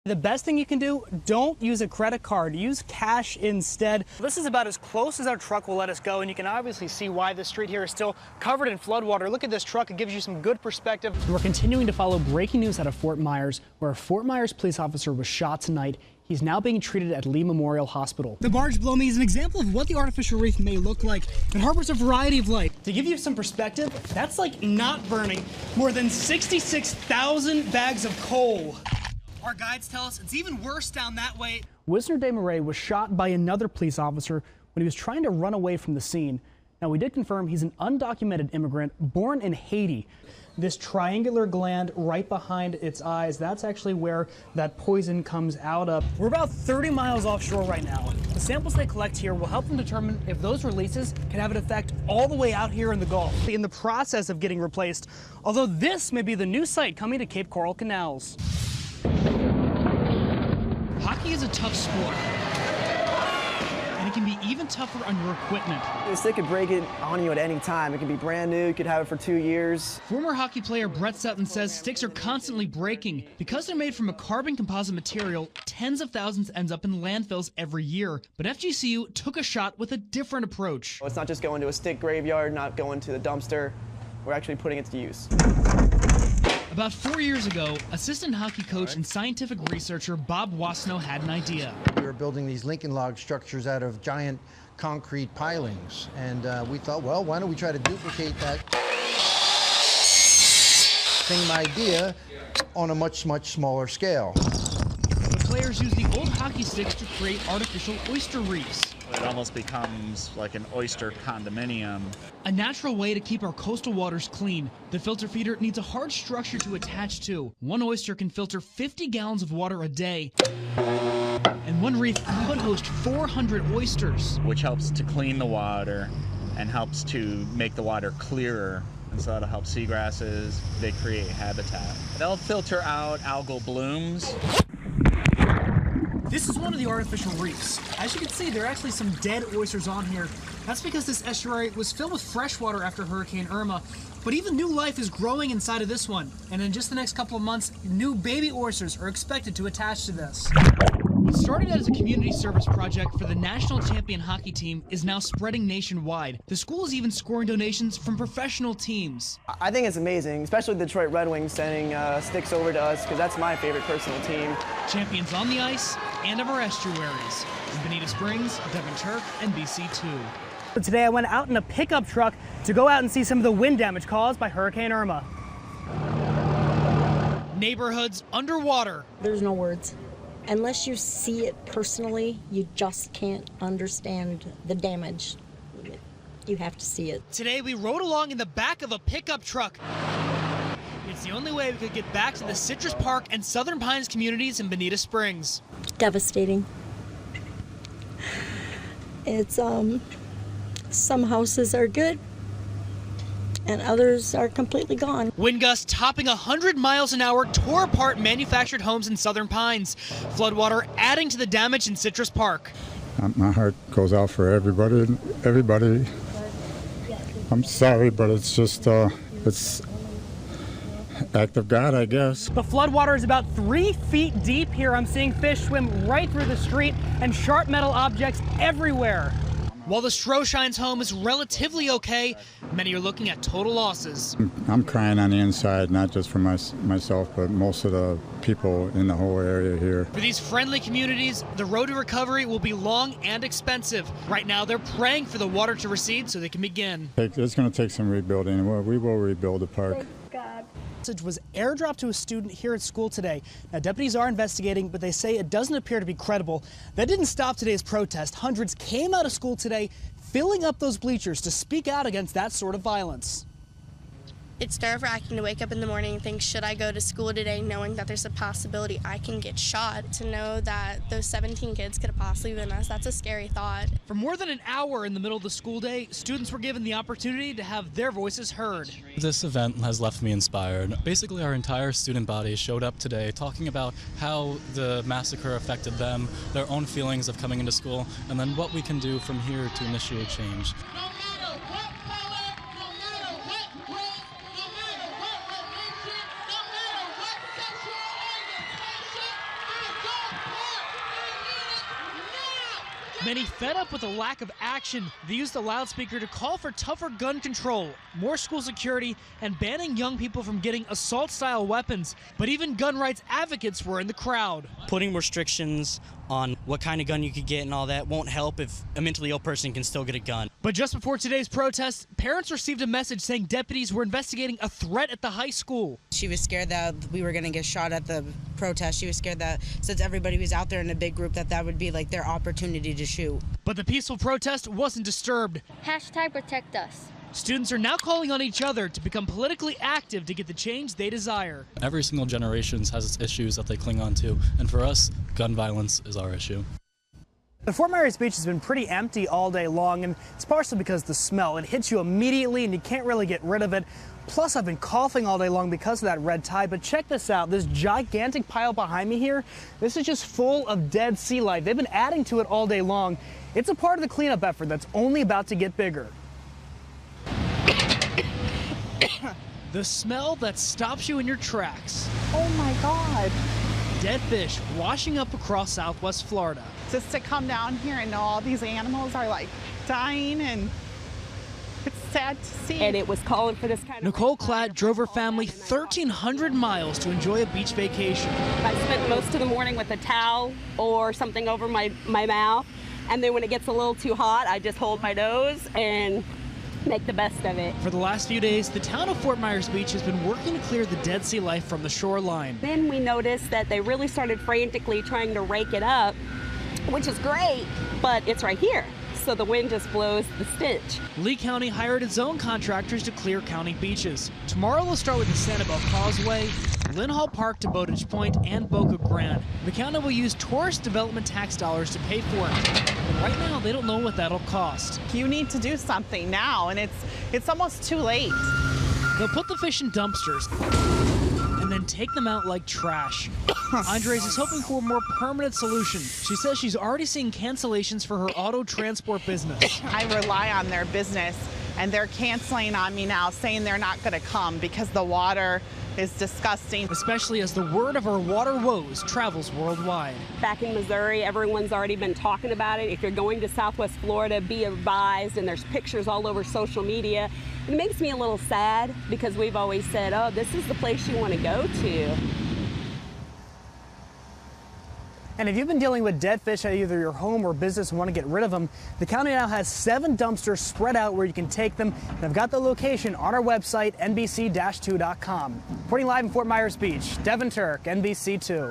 The best thing you can do, don't use a credit card, use cash instead. This is about as close as our truck will let us go, and you can obviously see why this street here is still covered in floodwater. Look at this truck, it gives you some good perspective. We're continuing to follow breaking news out of Fort Myers, where a Fort Myers police officer was shot tonight. He's now being treated at Lee Memorial Hospital. The barge below me is an example of what the artificial reef may look like. It harbors a variety of life. To give you some perspective, that's like not burning more than 66,000 bags of coal. Our guides tell us it's even worse down that way. Wisner Desmarais was shot by another police officer when he was trying to run away from the scene. Now, we did confirm he's an undocumented immigrant born in Haiti. This triangular gland right behind its eyes, that's actually where that poison comes out of. We're about 30 miles offshore right now. The samples they collect here will help them determine if those releases can have an effect all the way out here in the Gulf, in the process of getting replaced, although this may be the new site coming to Cape Coral Canals. Hockey is a tough sport, and it can be even tougher on your equipment. The stick could break it on you at any time. It could be brand new, you could have it for 2 years. Former hockey player Brett Sutton says sticks are constantly breaking. Because they're made from a carbon composite material, tens of thousands ends up in landfills every year. But FGCU took a shot with a different approach. It's not just going to a stick graveyard, not going to the dumpster. We're actually putting it to use. About 4 years ago, assistant hockey coach and scientific researcher Bob Wasno had an idea. We were building these Lincoln log structures out of giant concrete pilings, and we thought, well, why don't we try to duplicate that same idea on a much, much smaller scale. The players use the old hockey sticks to create artificial oyster reefs. It almost becomes like an oyster condominium. A natural way to keep our coastal waters clean. The filter feeder needs a hard structure to attach to. One oyster can filter 50 gallons of water a day. And one reef could host 400 oysters. Which helps to clean the water and helps to make the water clearer. And so that'll help seagrasses. They create habitat. They'll filter out algal blooms. This is one of the artificial reefs. As you can see, there are actually some dead oysters on here. That's because this estuary was filled with fresh water after Hurricane Irma. But even new life is growing inside of this one. And in just the next couple of months, new baby oysters are expected to attach to this. What started as a community service project for the national champion hockey team is now spreading nationwide. The school is even scoring donations from professional teams. I think it's amazing, especially the Detroit Red Wings sending sticks over to us, because that's my favorite personal team. Champions on the ice and of our estuaries. In Bonita Springs, Devin Turk, NBC2. Today I went out in a pickup truck to go out and see some of the wind damage caused by Hurricane Irma. Neighborhoods underwater. There's no words. Unless you see it personally, you just can't understand the damage. You have to see it. Today we rode along in the back of a pickup truck. It's the only way we could get back to the Citrus Park and Southern Pines communities in Bonita Springs. Devastating. It's, some houses are good and others are completely gone. Wind gusts topping 100 miles an hour tore apart manufactured homes in Southern Pines. Floodwater adding to the damage in Citrus Park. My heart goes out for everybody. I'm sorry, but it's just, it's act of God, I guess. The floodwater is about 3 feet deep here. I'm seeing fish swim right through the street and sharp metal objects everywhere. While the Stroshines home is relatively okay, many are looking at total losses. I'm crying on the inside, not just for myself, but most of the people in the whole area here. For these friendly communities, the road to recovery will be long and expensive. Right now, they're praying for the water to recede so they can begin. It's going to take some rebuilding. We will rebuild the park. Was airdropped to a student here at school today. Now, deputies are investigating, but they say it doesn't appear to be credible. That didn't stop today's protest. Hundreds came out of school today, filling up those bleachers to speak out against that sort of violence. It's nerve-wracking to wake up in the morning and think, should I go to school today, knowing that there's a possibility I can get shot? To know that those 17 kids could have possibly been us, that's a scary thought. For more than an hour in the middle of the school day, students were given the opportunity to have their voices heard. This event has left me inspired. Basically, our entire student body showed up today talking about how the massacre affected them, their own feelings of coming into school, and then what we can do from here to initiate change. Many fed up with the lack of action, they used the loudspeaker to call for tougher gun control, more school security, and banning young people from getting assault-style weapons. But even gun rights advocates were in the crowd. Putting restrictions on what kind of gun you could get and all that won't help if a mentally ill person can still get a gun. But just before today's protest, parents received a message saying deputies were investigating a threat at the high school. She was scared that we were going to get shot at the protest. She was scared that since everybody was out there in a big group that would be like their opportunity to shoot. But the peaceful protest wasn't disturbed. #protect us. Students are now calling on each other to become politically active to get the change they desire. Every single generation has its issues that they cling on to, and for us, gun violence is our issue. The Fort Myers Beach has been pretty empty all day long, and it's partially because of the smell. It hits you immediately and you can't really get rid of it. Plus, I've been coughing all day long because of that red tide. But check this out, this gigantic pile behind me here, this is just full of dead sea life. They've been adding to it all day long. It's a part of the cleanup effort that's only about to get bigger. The smell that stops you in your tracks. Oh my God. Dead fish washing up across Southwest Florida. Just to come down here and know all these animals are like dying, and it's sad to see. And it was calling for this kind of... Nicole Klatt drove her family 1,300 miles to enjoy a beach vacation. I spent most of the morning with a towel or something over my mouth, and then when it gets a little too hot, I just hold my nose and make the best of it. For the last few days, the town of Fort Myers Beach has been working to clear the dead sea life from the shoreline. Then we noticed that they really started frantically trying to rake it up, which is great, but it's right here. So the wind just blows the stench. Lee County hired its own contractors to clear county beaches. Tomorrow they'll start with the Sanibel Causeway, Lynn Hall Park to Bowditch Point, and Boca Grande. The county will use tourist development tax dollars to pay for it. But right now, they don't know what that'll cost. You need to do something now, and it's almost too late. They'll put the fish in dumpsters and then take them out like trash. Andres is hoping for a more permanent solution. She says she's already seeing cancellations for her auto transport business. I rely on their business, and they're canceling on me now, saying they're not going to come because the water is disgusting. Especially as the word of our water woes travels worldwide. Back in Missouri, everyone's already been talking about it. If you're going to Southwest Florida, be advised, and there's pictures all over social media. It makes me a little sad because we've always said, oh, this is the place you want to go to. And if you've been dealing with dead fish at either your home or business and want to get rid of them, the county now has 7 dumpsters spread out where you can take them. And I've got the location on our website, NBC-2.com. Reporting live in Fort Myers Beach, Devin Turk, NBC2.